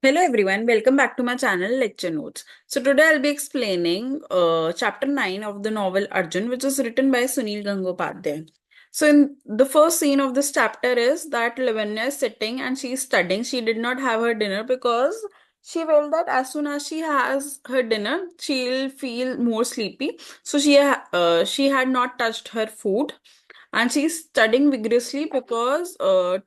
Hello everyone, welcome back to my channel Lecture Notes. So today I'll be explaining chapter 9 of the novel Arjun, which is written by Sunil Gangopadhyay. So in the first scene of this chapter is that Lavanya is sitting and she is studying. She did not have her dinner because she felt that as soon as she has her dinner, she'll feel more sleepy. So she had not touched her food and she's studying vigorously because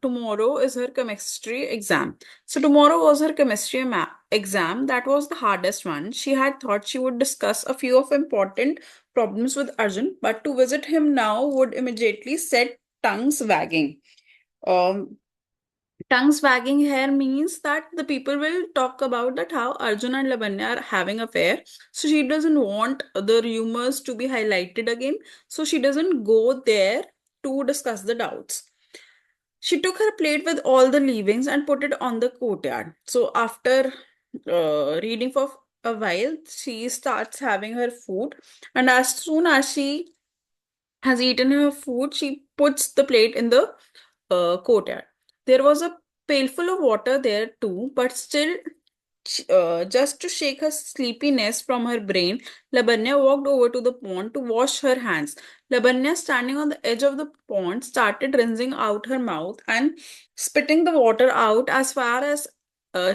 tomorrow is her chemistry exam. So tomorrow was her chemistry exam. That was the hardest one. She had thought she would discuss a few of important problems with Arjun, but to visit him now would immediately set tongues wagging. Um, Tongues wagging here means that the people will talk about that how Arjun and Lavanya are having affair. So she doesn't want the rumors to be highlighted again. So she doesn't go there to discuss the doubts. She took her plate with all the leavings and put it on the courtyard. So after reading for a while, she starts having her food, and as soon as she has eaten her food, she puts the plate in the courtyard. There was a pailful of water there too, but still, just to shake her sleepiness from her brain, Labanya walked over to the pond to wash her hands. Labanya, standing on the edge of the pond, started rinsing out her mouth and spitting the water out as far as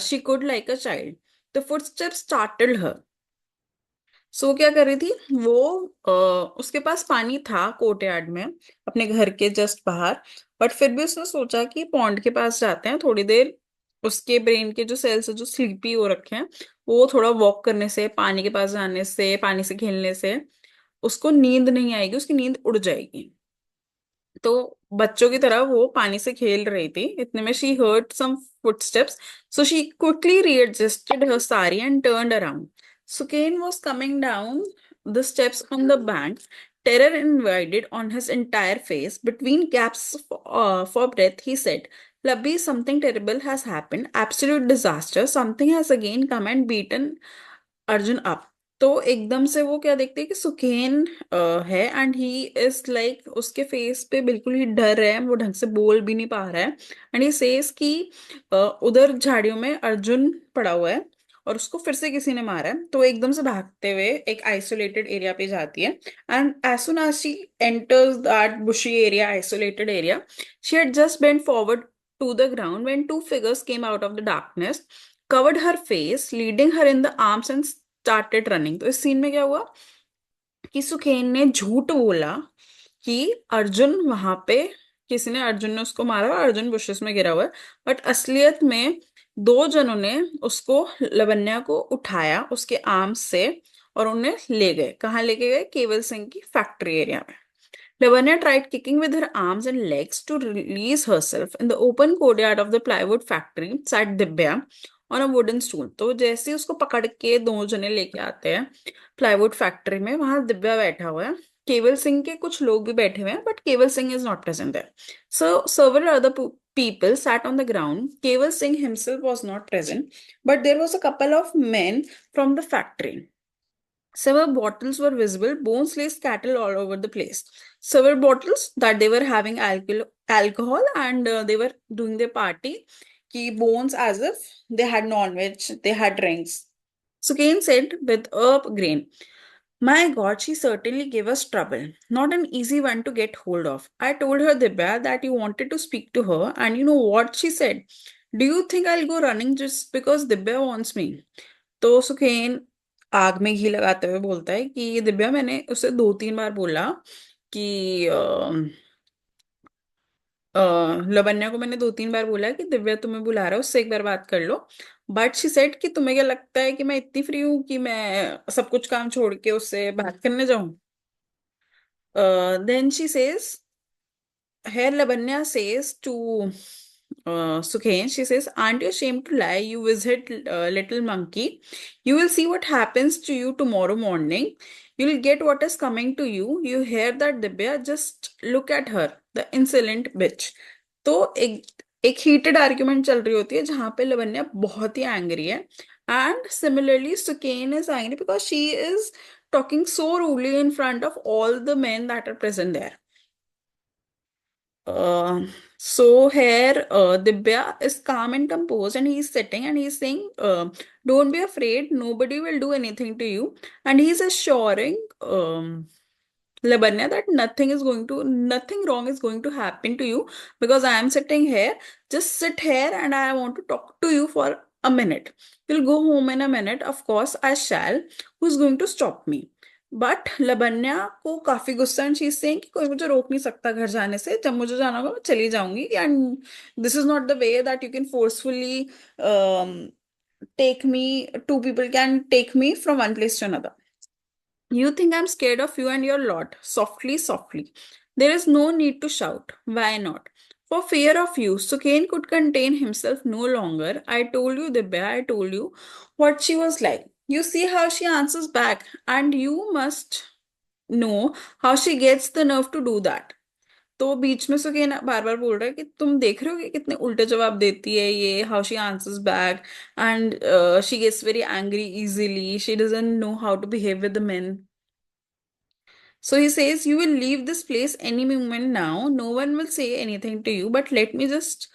she could like a child. The footsteps startled her. सो क्या कर रही थी वो उसके पास पानी था courtyard में अपने घर के जस्ट बाहर। बट फिर भी उसने सोचा कि पॉन्ड के पास जाते हैं थोड़ी देर। उसके ब्रेन के जो सेल्स जो स्लीपी हो रखे हैं वो थोड़ा वॉक करने से पानी के पास जाने से पानी से खेलने से उसको नींद नहीं आएगी, उसकी नींद उड़ जाएगी। तो बच्चों की तरह वो पानी से खेल रही थी, इतने में she heard some footsteps. So she quickly readjusted her sari and turned around. Sukain was coming down the steps on the bank, terror invaded on his entire face. Between gaps for breath, he said, Labbi, something terrible has happened. Absolute disaster. Something has again come and beaten Arjun up. तो एकदम से वो क्या देखते हैं कि सुखेन है एंड ही इज लाइक उसके फेस पे बिल्कुल ही डर है, वो ढंग से बोल भी नहीं पा रहा है। एंड ही सेज कि उधर झाड़ियों में अर्जुन पड़ा हुआ है और उसको फिर से किसी ने मारा है। तो वो एकदम से भागते हुए एक आइसोलेटेड एरिया पे जाती है and as soon as she enters that bushy area, isolated area, she had just bent forward to the ground when two figures came out of the darkness, covered her face, leading her in the arms and started running. तो इस scene में क्या हुआ कि सुखेन ने झूठ बोला कि अर्जुन वहां पे किसी ने, अर्जुन ने उसको मारा और अर्जुन बुशेस में गिरा हुआ है। बट असलियत में दो जनों ने उसको, लवन्या को उठाया उसके आर्म्स से और उन्हें ले गए। कहाँ लेके गए? केवल सिंह की फैक्ट्री एरिया में। Lavanya tried kicking with her arms and legs to release herself. In the open courtyard of the plywood factory sat Dibya on a wooden stool. तो जैसे ही उसको पकड़ के दो जने लेके आते हैं प्लाईवुड फैक्ट्री में, वहां दिव्या बैठा हुआ है। केवल सिंह के कुछ लोग भी बैठे हुए हैं but Kewal Singh is not present there. So several other people sat on the ground. Keval Singh himself was not present, but there was a couple of men from the factory. Several bottles were visible, bones lay scattered all over the place. Several bottles that they were having alcohol and they were doing their party. Ki bones as if they had non-veg, they had drinks. So Kane said with a grin, my God, she certainly gave us trouble. Not an easy one to get hold of. I told her, Dibya, that you wanted to speak to her, and you know what she said? Do you think I'll go running just because Dibya wants me? तो सुखेन आग में घी लगाते हुए बोलता है कि दिव्या, मैंने उसे दो तीन बार बोला कि लवन्या को मैंने दो तीन बार बोला कि दिव्या तुम्हें बुला रहा है, उससे एक बार बात कर लो। बट शी सेड कि तुम्हें क्या लगता है कि मैं इतनी फ्री हूं कि मैं सब कुछ काम छोड़ के उससे बात करने जाऊं? Then she says, here Lavanya says to Sukhen, she says, aren't you ashamed to lie, you visit little monkey? You will see what happens to you tomorrow morning. You'll get what is coming to you. You hear that, Dibya? Just look at her, the insolent bitch. तो एक heated argument चल रही होती है जहां पे लवन्या बहुत ही एंग्री है and similarly Sukain is angry because she is talking so rudely in front of all the men that are present there. So here, Dibya is calm and composed, and he's sitting and he's saying, "Don't be afraid. Nobody will do anything to you." And he's assuring Labanya that nothing wrong is going to happen to you because I am sitting here. Just sit here, and I want to talk to you for a minute. You'll go home in a minute. Of course, I shall. Who's going to stop me? But Labanya को काफी गुस्सा and she is saying कि कोई मुझे रोक नहीं सकता घर जाने से, जब मुझे जाना होगा मैं चली जाऊंगी, and this is not the way that you can forcefully take me, two people can take me from one place to another. You think I'm scared of you and your lot. Softly, softly. There is no need to shout. Why not? For fear of you, Sukain could contain himself no longer. I told you, Dibya, I told you what she was like. You see how she answers back, and you must know how she gets the nerve to do that. तो बीच में सुकेन बार बार बोल रहा है कि तुम देख रहे हो कि कितने उल्टे जवाब देती है ये, how she answers back, and she gets very angry easily, she doesn't know how to behave with the men. So he says, "You will leave this place any moment now. No one will say anything to you, but let me just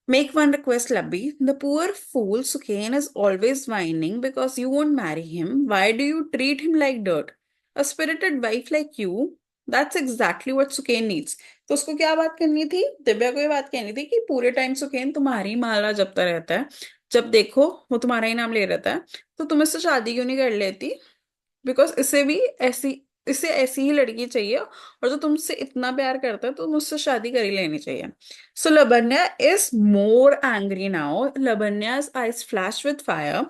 make one request, Labby. The poor fool Sukain is always whining because you won't marry him. Why do you treat him like dirt? A spirited wife like you, that's exactly what Sukain needs." तो उसको क्या बात करनी थी? दिव्या को ये बात कहनी थी कि पूरे टाइम सुकेन तुम्हारी माला जपता रहता है, जब देखो वो तुम्हारा ही नाम ले रहता है, तो तुम इससे शादी क्यों नहीं कर लेती? बिकॉज इसे ऐसी ही लड़की चाहिए, और जो तुमसे इतना प्यार करता है तो मुझसे शादी कर ही लेनी चाहिए. So Labanya is more angry now. Labanya's eyes flashed with fire.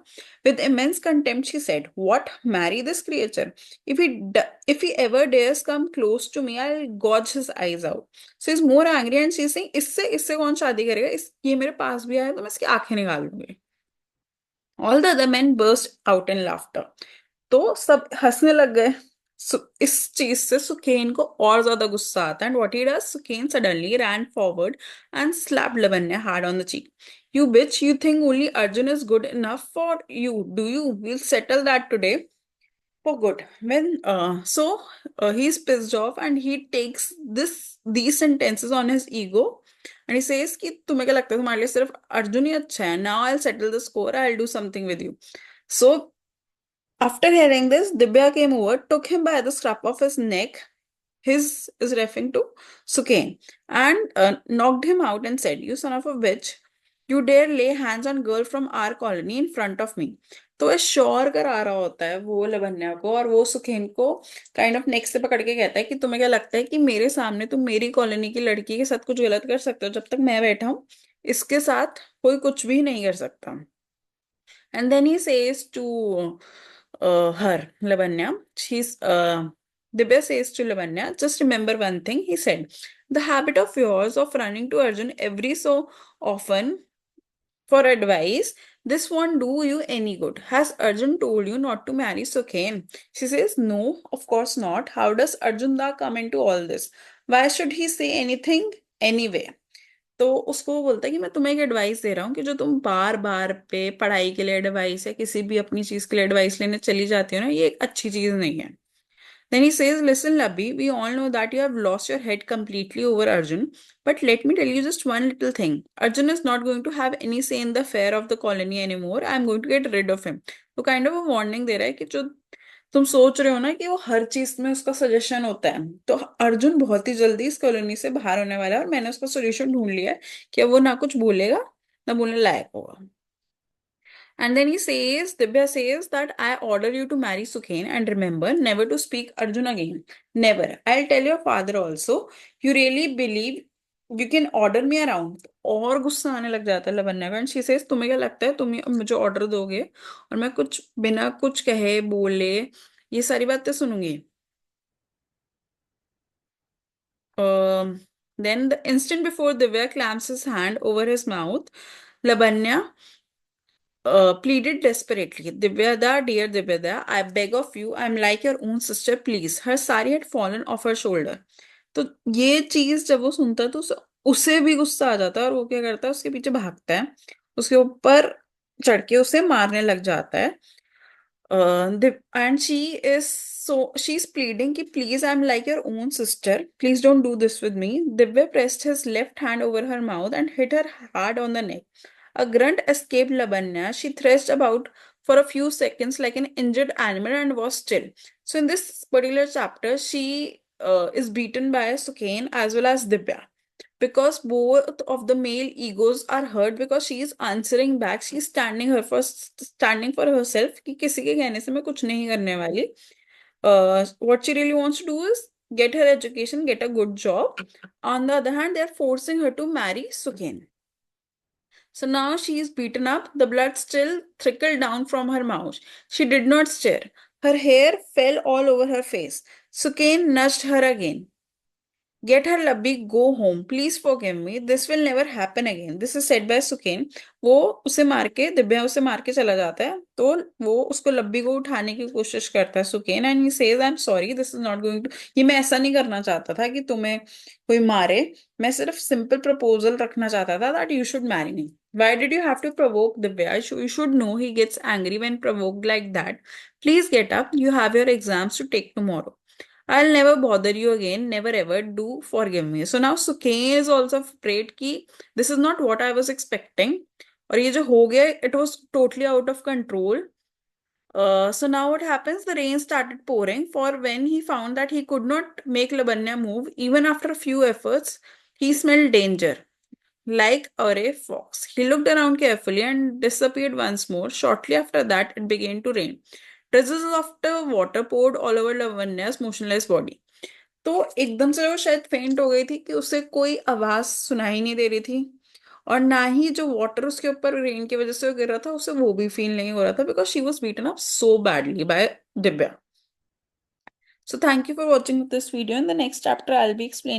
With immense contempt, she said, "What? Marry this creature? If he ever dares come close to me, I'll gouge his eyes out." So he's more angry and she's saying, इससे इससे कौन शादी करेगा? ये मेरे पास भी आया तो मैं इसकी आंखें निकाल दूंगी. All the other men burst out in laughter. तो सब हंसने लग गए. इस चीज से सुकेन को और ज्यादा गुस्सा आता है. And what he does, Sukain suddenly ran forward and slapped Lavanya hard on the cheek. "You bitch, you think only Arjun is good enough for you, do you? We'll settle that today for good." He's pissed off and he takes these sentences on his ego, and he says कि तुम्हें क्या लगता है तुम्हारे लिए सिर्फ अर्जुन ही अच्छा है? Now I'll settle the score. I'll do something with you. So after hearing this, Dibya came over, took him by the scruff of his neck, his is referring to Sukain, and knocked him out and said, "You son of a bitch, you dare lay hands on girl from our colony in front of me." तो वह sure करा रहा होता है वो लवन्या को, और वो सुखेन को काइंड ऑफ नेक से पकड़ के कहता है कि तुम्हें क्या लगता है कि मेरे सामने तुम मेरी कॉलोनी की लड़की के साथ कुछ गलत कर सकते हो? जब तक मैं बैठा हूं इसके साथ कोई कुछ भी नहीं कर सकता. And then he says to her, Lavanya, Dibya says to Lavanya, "Just remember one thing," he said. "The habit of yours of running to Arjun every so often for advice, this won't do you any good. Has Arjun told you not to marry Sukhen?" She says, "No, of course not. How does Arjun da come into all this? Why should he say anything anyway?" तो उसको वो बोलता है कि मैं तुम्हें एक advice दे रहा हूँ कि जो तुम बार बार पे पढ़ाई के लिए एडवाइस या किसी भी अपनी चीज के लिए एडवाइस लेने चली जाती हो ना, ये एक अच्छी चीज नहीं है. Then he says, "Listen, Labbi, we all know that you have lost your head completely over Arjun. But let me tell you just one little thing. Arjun is not going to have any say in the affair of the colony anymore. I'm going to get rid of him." तो kind of वो warning दे रहा है कि जो तुम सोच रहे हो ना कि वो हर चीज में उसका सजेशन होता है, तो अर्जुन बहुत ही जल्दी इस कॉलोनी से बाहर होने वाला है, और मैंने उसका सोल्यूशन ढूंढ लिया है कि अब वो ना कुछ बोलेगा ना बोलने लायक होगा. And then he says, Dibya says that, "I order you to marry Sukhen, and remember never to speak Arjun again. Never. I'll tell your father also. You really believe you can order me around?" और गुस्सा आने लग जाता है लवन्या का. And she says, तुम्हें क्या लगता है तुम मुझे ऑर्डर दोगे और मैं कुछ बिना कुछ कहे बोले ये सारी बातें सुनूंगी? Then the instant before Divya clamps his hand over his mouth, Labanya pleaded desperately, "Divyada, dear Divyada, I beg of you, I'm like your own sister, please." Her sari had fallen off her shoulder. तो ये चीज जब वो सुनता है तो उसे भी गुस्सा आ जाता है, और वो क्या करता है, उसके पीछे भागता है, उसके ऊपर चढ़ के उसे मारने लग जाता है. And she's pleading ki please, I'm like your own sister. Please don't do this with me. Divya pressed his left hand over her mouth and hit her hard on the neck. A grunt escaped Labanya. She threshed about for a few seconds like an injured animal and was still. So in this particular chapter, she is beaten by Sukain as well as Divya because both of the male egos are hurt because she is answering back. She is standing for herself कि किसी के कहने से मैं कुछ नहीं करने वाली. What she really wants to do is get her education, get a good job. On the other hand, they are forcing her to marry Suken. So now she is beaten up. The blood still trickled down from her mouth. She did not stir. Her hair fell all over her face. Suken nudged her again. Get her Labbi, go home. Please forgive me. This will never happen again. This is said by Suken. वो उसे मार के दिव्या उसे मार के चला जाता है तो वो उसको लब्बी को उठाने की कोशिश करता है Sukain and he says I am sorry this is not going to. ये मैं ऐसा नहीं करना चाहता था कि तुम्हें कोई मारे. मैं सिर्फ सिंपल प्रपोजल रखना चाहता था that you should marry me. Why did you have to provoke Divya? You should know he gets angry when provoked like that. Please get up. You have your exams to take tomorrow. I'll never bother you again. Never ever. Do forgive me. So now Sukain is also afraid कि this is not what I was expecting. और ये जो हो गया, it was totally out of control. So now what happens? The rain started pouring. For when he found that he could not make Labanya move, even after a few efforts, he smelled danger. Like a fox. He looked around carefully and disappeared once more. Shortly after that, it began to rain. Drizzles of the water poured all over Lavanya's motionless body. तो एकदम से वो शायद फेंट हो गई थी कि उसे कोई आवाज सुनाई नहीं दे रही थी और ना ही जो वाटर उसके ऊपर रेन की वजह से वो गिर रहा था उसे वो भी फील नहीं हो रहा था because she was beaten up so badly bye Divya. So thank you for watching this video. In the next chapter, I'll be explaining